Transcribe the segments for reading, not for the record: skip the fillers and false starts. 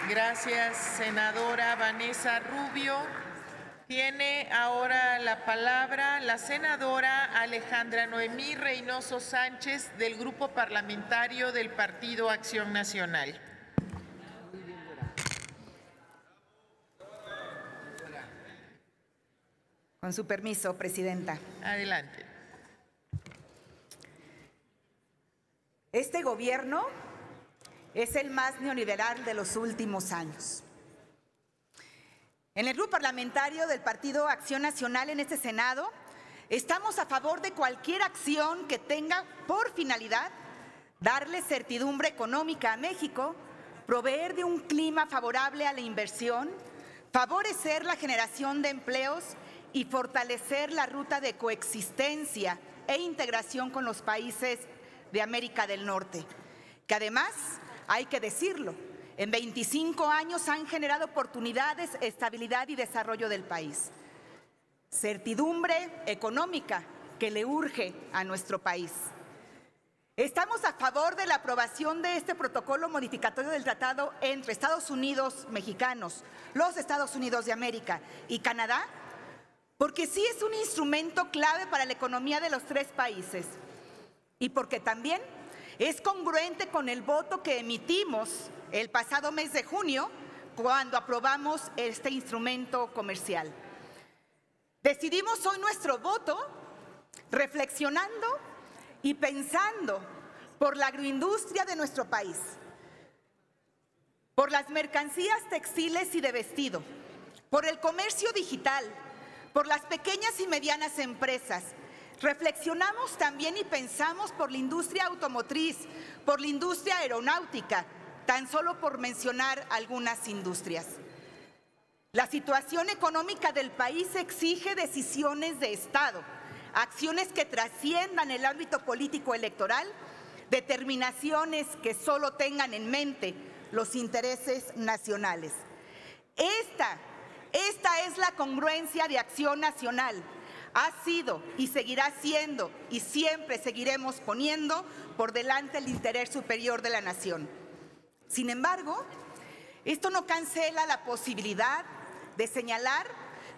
Gracias, senadora Vanessa Rubio. Tiene ahora la palabra la senadora Alejandra Noemí Reynoso Sánchez, del Grupo Parlamentario del Partido Acción Nacional. Con su permiso, presidenta. Adelante. Este gobierno es el más neoliberal de los últimos años. En el Grupo Parlamentario del Partido Acción Nacional en este Senado, estamos a favor de cualquier acción que tenga por finalidad darle certidumbre económica a México, proveer de un clima favorable a la inversión, favorecer la generación de empleos y fortalecer la ruta de coexistencia e integración con los países de América del Norte, que además, hay que decirlo, en 25 años han generado oportunidades, estabilidad y desarrollo del país. Certidumbre económica que le urge a nuestro país. Estamos a favor de la aprobación de este protocolo modificatorio del tratado entre Estados Unidos mexicanos, los Estados Unidos de América y Canadá, porque sí es un instrumento clave para la economía de los tres países y porque también es congruente con el voto que emitimos el pasado mes de junio cuando aprobamos este instrumento comercial. Decidimos hoy nuestro voto reflexionando y pensando por la agroindustria de nuestro país, por las mercancías textiles y de vestido, por el comercio digital, por las pequeñas y medianas empresas. Reflexionamos también y pensamos por la industria automotriz, por la industria aeronáutica, tan solo por mencionar algunas industrias. La situación económica del país exige decisiones de Estado, acciones que trasciendan el ámbito político electoral, determinaciones que solo tengan en mente los intereses nacionales. Esta es la congruencia de Acción Nacional. Ha sido y seguirá siendo y siempre seguiremos poniendo por delante el interés superior de la nación. Sin embargo, esto no cancela la posibilidad de señalar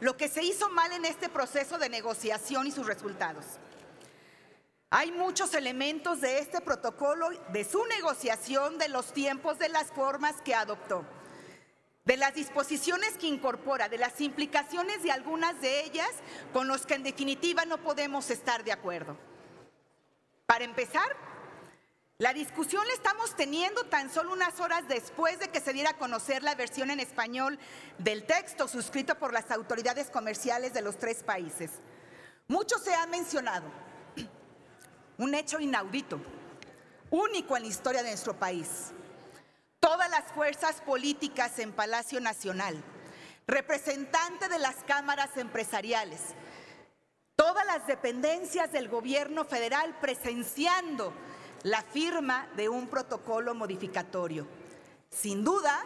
lo que se hizo mal en este proceso de negociación y sus resultados. Hay muchos elementos de este protocolo, de su negociación, de los tiempos, de las formas que adoptó, de las disposiciones que incorpora, de las implicaciones de algunas de ellas con los que en definitiva no podemos estar de acuerdo. Para empezar, la discusión la estamos teniendo tan solo unas horas después de que se diera a conocer la versión en español del texto suscrito por las autoridades comerciales de los tres países. Mucho se ha mencionado, un hecho inaudito, único en la historia de nuestro país. Todas las fuerzas políticas en Palacio Nacional, representantes de las cámaras empresariales, todas las dependencias del gobierno federal presenciando la firma de un protocolo modificatorio. Sin duda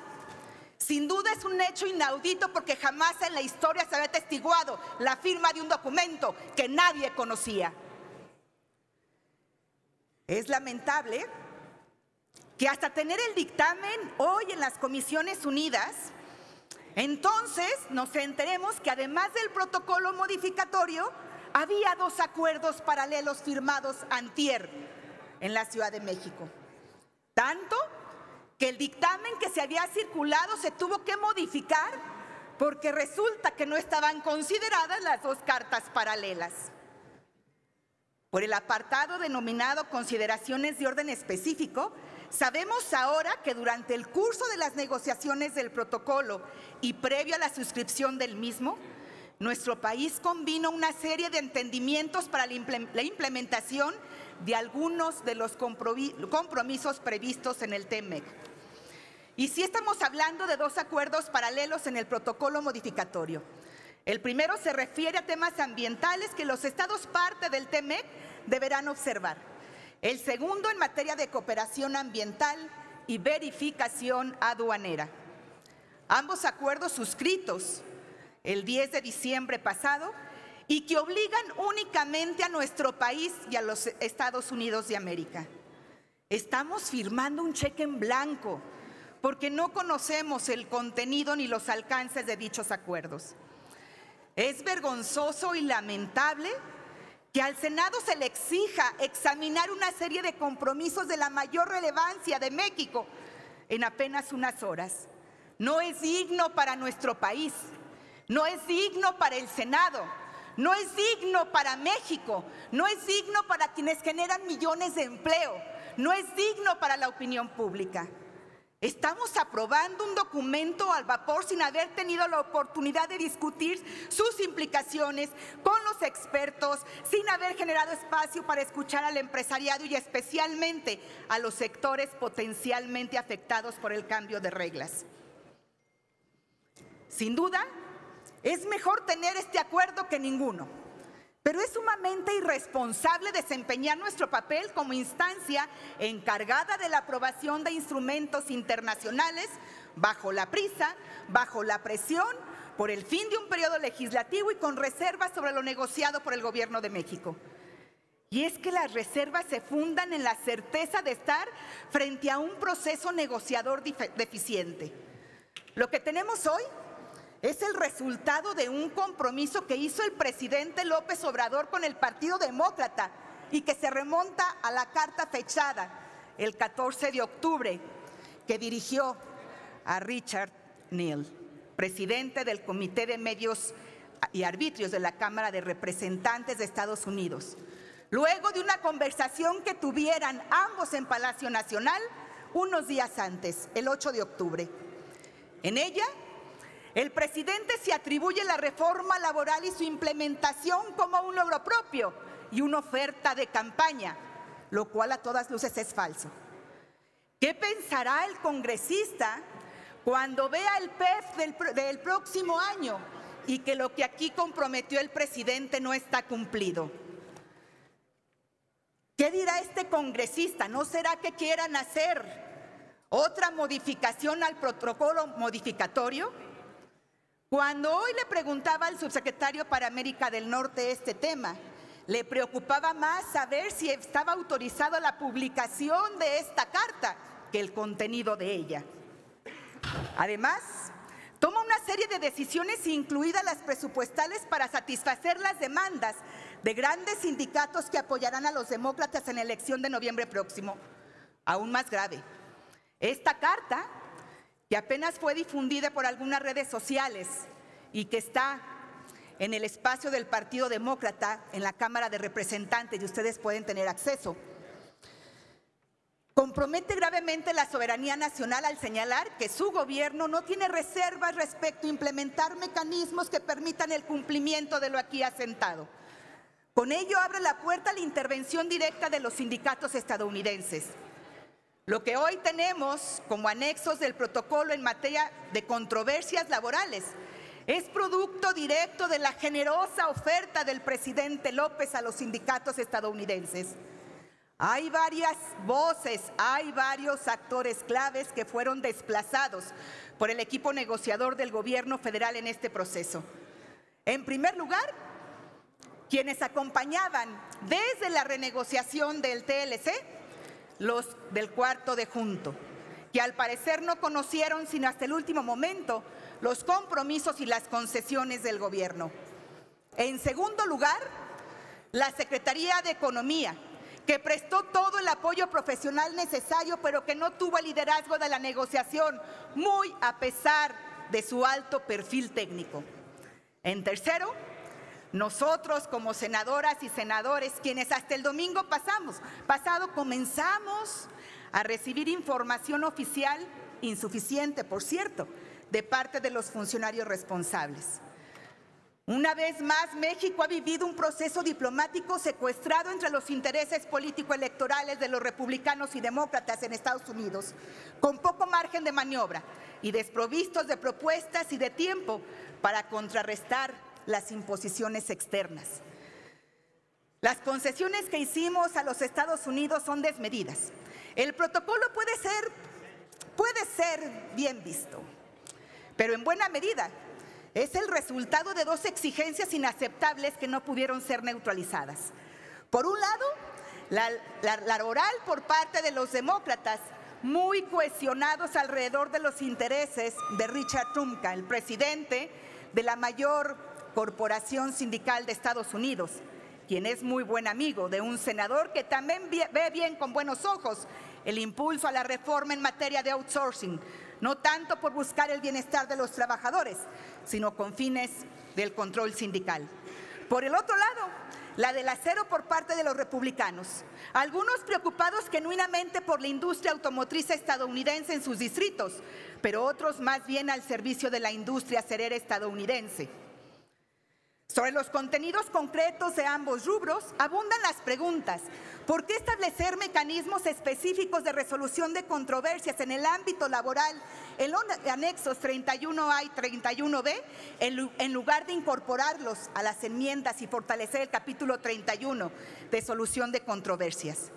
es un hecho inaudito porque jamás en la historia se había atestiguado la firma de un documento que nadie conocía. Es lamentable que hasta tener el dictamen hoy en las Comisiones Unidas, entonces nos enteremos que además del protocolo modificatorio, había dos acuerdos paralelos firmados antier en la Ciudad de México. Tanto que el dictamen que se había circulado se tuvo que modificar porque resulta que no estaban consideradas las dos cartas paralelas. Por el apartado denominado Consideraciones de orden específico, sabemos ahora que durante el curso de las negociaciones del protocolo y previo a la suscripción del mismo, nuestro país combinó una serie de entendimientos para la implementación de algunos de los compromisos previstos en el TEMEC. Y sí estamos hablando de dos acuerdos paralelos en el protocolo modificatorio. El primero se refiere a temas ambientales que los estados parte del TEMEC deberán observar. El segundo en materia de cooperación ambiental y verificación aduanera. Ambos acuerdos suscritos el 10 de diciembre pasado y que obligan únicamente a nuestro país y a los Estados Unidos de América. Estamos firmando un cheque en blanco, porque no conocemos el contenido ni los alcances de dichos acuerdos. Es vergonzoso y lamentable que al Senado se le exija examinar una serie de compromisos de la mayor relevancia de México en apenas unas horas. No es digno para nuestro país, no es digno para el Senado, no es digno para México, no es digno para quienes generan millones de empleo, no es digno para la opinión pública. Estamos aprobando un documento al vapor sin haber tenido la oportunidad de discutir sus implicaciones con los expertos, sin haber generado espacio para escuchar al empresariado y especialmente a los sectores potencialmente afectados por el cambio de reglas. Sin duda, es mejor tener este acuerdo que ninguno, pero es sumamente irresponsable desempeñar nuestro papel como instancia encargada de la aprobación de instrumentos internacionales bajo la prisa, bajo la presión, por el fin de un periodo legislativo y con reservas sobre lo negociado por el Gobierno de México. Y es que las reservas se fundan en la certeza de estar frente a un proceso negociador deficiente. Lo que tenemos hoy es el resultado de un compromiso que hizo el presidente López Obrador con el Partido Demócrata y que se remonta a la carta fechada el 14 de octubre que dirigió a Richard Neal, presidente del Comité de Medios y Arbitrios de la Cámara de Representantes de Estados Unidos, luego de una conversación que tuvieran ambos en Palacio Nacional unos días antes, el 8 de octubre. En ella, el presidente se atribuye la reforma laboral y su implementación como un logro propio y una oferta de campaña, lo cual a todas luces es falso. ¿Qué pensará el congresista cuando vea el PEF del próximo año y que lo que aquí comprometió el presidente no está cumplido? ¿Qué dirá este congresista? ¿No será que quieran hacer otra modificación al protocolo modificatorio? Cuando hoy le preguntaba al subsecretario para América del Norte este tema, le preocupaba más saber si estaba autorizada la publicación de esta carta que el contenido de ella. Además, toma una serie de decisiones, incluidas las presupuestales, para satisfacer las demandas de grandes sindicatos que apoyarán a los demócratas en la elección de noviembre próximo. Aún más grave, esta carta, que apenas fue difundida por algunas redes sociales y que está en el espacio del Partido Demócrata en la Cámara de Representantes y ustedes pueden tener acceso, compromete gravemente la soberanía nacional al señalar que su gobierno no tiene reservas respecto a implementar mecanismos que permitan el cumplimiento de lo aquí asentado. Con ello abre la puerta a la intervención directa de los sindicatos estadounidenses. Lo que hoy tenemos como anexos del protocolo en materia de controversias laborales es producto directo de la generosa oferta del presidente López a los sindicatos estadounidenses. Hay varias voces, hay varios actores claves que fueron desplazados por el equipo negociador del gobierno federal en este proceso. En primer lugar, quienes acompañaban desde la renegociación del TLC, los del cuarto de junto, que al parecer no conocieron sino hasta el último momento los compromisos y las concesiones del gobierno. En segundo lugar, la Secretaría de Economía, que prestó todo el apoyo profesional necesario, pero que no tuvo el liderazgo de la negociación, muy a pesar de su alto perfil técnico. En tercero, nosotros como senadoras y senadores, quienes hasta el domingo pasado comenzamos a recibir información oficial, insuficiente por cierto, de parte de los funcionarios responsables. Una vez más, México ha vivido un proceso diplomático secuestrado entre los intereses político-electorales de los republicanos y demócratas en Estados Unidos, con poco margen de maniobra y desprovistos de propuestas y de tiempo para contrarrestar las imposiciones externas. Las concesiones que hicimos a los Estados Unidos son desmedidas. El protocolo puede ser bien visto, pero en buena medida es el resultado de dos exigencias inaceptables que no pudieron ser neutralizadas. Por un lado, la oral por parte de los demócratas muy cuestionados alrededor de los intereses de Richard Trumka, el presidente de la mayor corporación sindical de Estados Unidos, quien es muy buen amigo de un senador que también ve bien con buenos ojos el impulso a la reforma en materia de outsourcing, no tanto por buscar el bienestar de los trabajadores, sino con fines del control sindical. Por el otro lado, la del acero por parte de los republicanos, algunos preocupados genuinamente por la industria automotriz estadounidense en sus distritos, pero otros más bien al servicio de la industria acerera estadounidense. Sobre los contenidos concretos de ambos rubros, abundan las preguntas. ¿Por qué establecer mecanismos específicos de resolución de controversias en el ámbito laboral en los anexos 31A y 31B, en lugar de incorporarlos a las enmiendas y fortalecer el capítulo 31 de solución de controversias?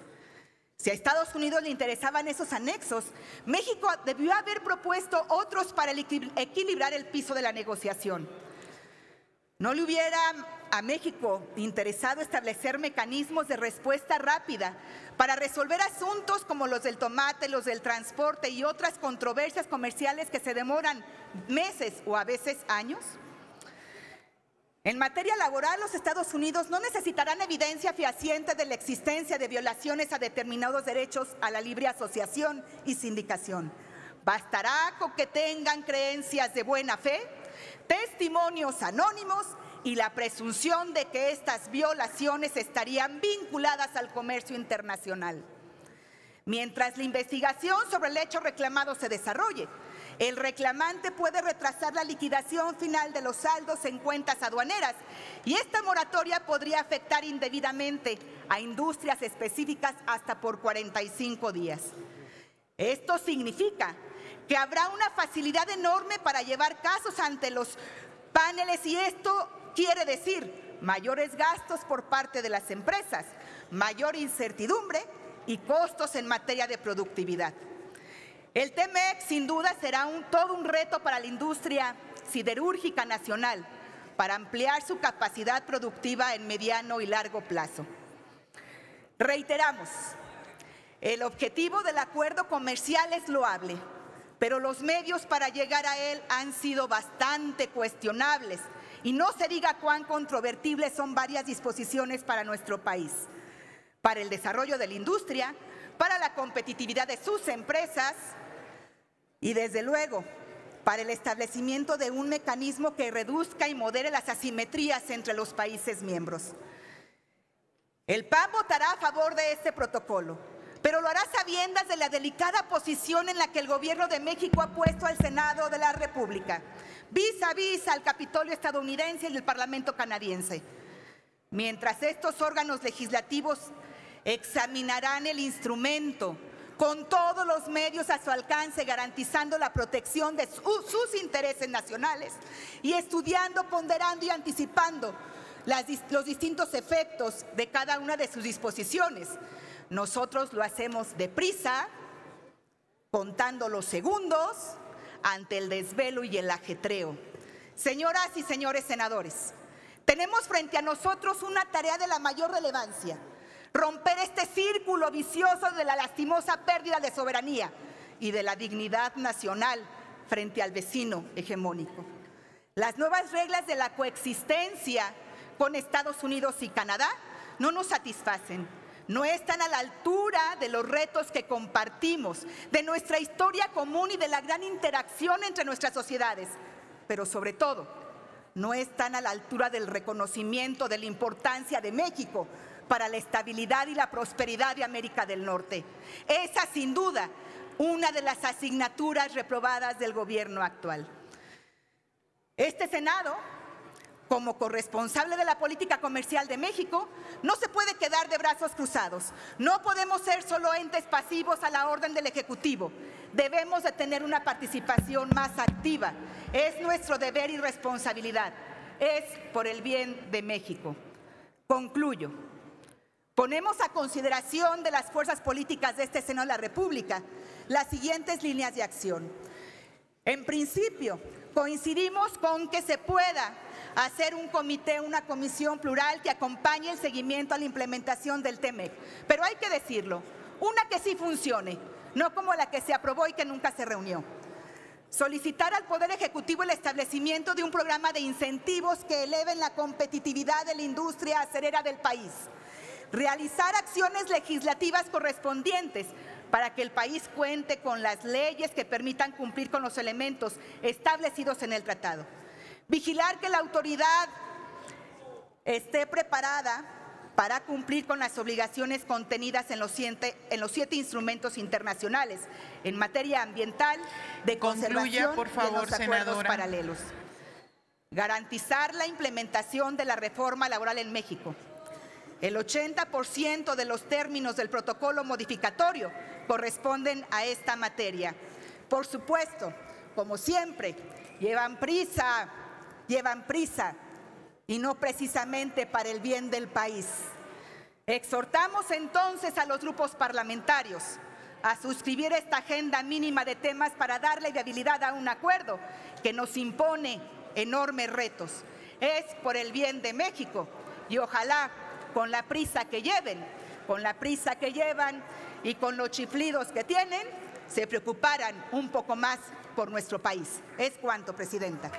Si a Estados Unidos le interesaban esos anexos, México debió haber propuesto otros para equilibrar el piso de la negociación. ¿No le hubiera a México interesado establecer mecanismos de respuesta rápida para resolver asuntos como los del tomate, los del transporte y otras controversias comerciales que se demoran meses o a veces años? En materia laboral, los Estados Unidos no necesitarán evidencia fehaciente de la existencia de violaciones a determinados derechos a la libre asociación y sindicación. Bastará con que tengan creencias de buena fe, testimonios anónimos y la presunción de que estas violaciones estarían vinculadas al comercio internacional. Mientras la investigación sobre el hecho reclamado se desarrolle, el reclamante puede retrasar la liquidación final de los saldos en cuentas aduaneras y esta moratoria podría afectar indebidamente a industrias específicas hasta por 45 días. Esto significa que habrá una facilidad enorme para llevar casos ante los paneles y esto quiere decir mayores gastos por parte de las empresas, mayor incertidumbre y costos en materia de productividad. El TEMEC sin duda será todo un reto para la industria siderúrgica nacional para ampliar su capacidad productiva en mediano y largo plazo. Reiteramos, el objetivo del acuerdo comercial es loable, pero los medios para llegar a él han sido bastante cuestionables y no se diga cuán controvertibles son varias disposiciones para nuestro país, para el desarrollo de la industria, para la competitividad de sus empresas y desde luego para el establecimiento de un mecanismo que reduzca y modere las asimetrías entre los países miembros. El PAN votará a favor de este protocolo, pero lo hará sabiendas de la delicada posición en la que el Gobierno de México ha puesto al Senado de la República, vis a vis al Capitolio estadounidense y el Parlamento canadiense. Mientras estos órganos legislativos examinarán el instrumento con todos los medios a su alcance, garantizando la protección de sus intereses nacionales y estudiando, ponderando y anticipando los distintos efectos de cada una de sus disposiciones. Nosotros lo hacemos deprisa, contando los segundos, ante el desvelo y el ajetreo. Señoras y señores senadores, tenemos frente a nosotros una tarea de la mayor relevancia: romper este círculo vicioso de la lastimosa pérdida de soberanía y de la dignidad nacional frente al vecino hegemónico. Las nuevas reglas de la coexistencia con Estados Unidos y Canadá no nos satisfacen. No están a la altura de los retos que compartimos, de nuestra historia común y de la gran interacción entre nuestras sociedades. Pero sobre todo, no están a la altura del reconocimiento de la importancia de México para la estabilidad y la prosperidad de América del Norte. Esa, sin duda, una de las asignaturas reprobadas del gobierno actual. Este Senado, como corresponsable de la política comercial de México, no se puede quedar de brazos cruzados. No podemos ser solo entes pasivos a la orden del Ejecutivo. Debemos de tener una participación más activa. Es nuestro deber y responsabilidad. Es por el bien de México. Concluyo. Ponemos a consideración de las fuerzas políticas de este Senado de la República las siguientes líneas de acción. En principio, coincidimos con que se pueda hacer un comité, una comisión plural que acompañe el seguimiento a la implementación del TEMEC. Pero hay que decirlo, una que sí funcione, no como la que se aprobó y que nunca se reunió. Solicitar al Poder Ejecutivo el establecimiento de un programa de incentivos que eleven la competitividad de la industria acerera del país. Realizar acciones legislativas correspondientes para que el país cuente con las leyes que permitan cumplir con los elementos establecidos en el tratado. Vigilar que la autoridad esté preparada para cumplir con las obligaciones contenidas en los 7 instrumentos internacionales en materia ambiental, de conservación por favor, y en los acuerdos senadora. paralelos. Garantizar la implementación de la reforma laboral en México. El 80% de los términos del protocolo modificatorio corresponden a esta materia. Por supuesto, como siempre, llevan prisa y no precisamente para el bien del país. Exhortamos entonces a los grupos parlamentarios a suscribir esta agenda mínima de temas para darle viabilidad a un acuerdo que nos impone enormes retos. Es por el bien de México y ojalá con la prisa que llevan y con los chiflidos que tienen, se preocuparan un poco más por nuestro país. Es cuanto, Presidenta.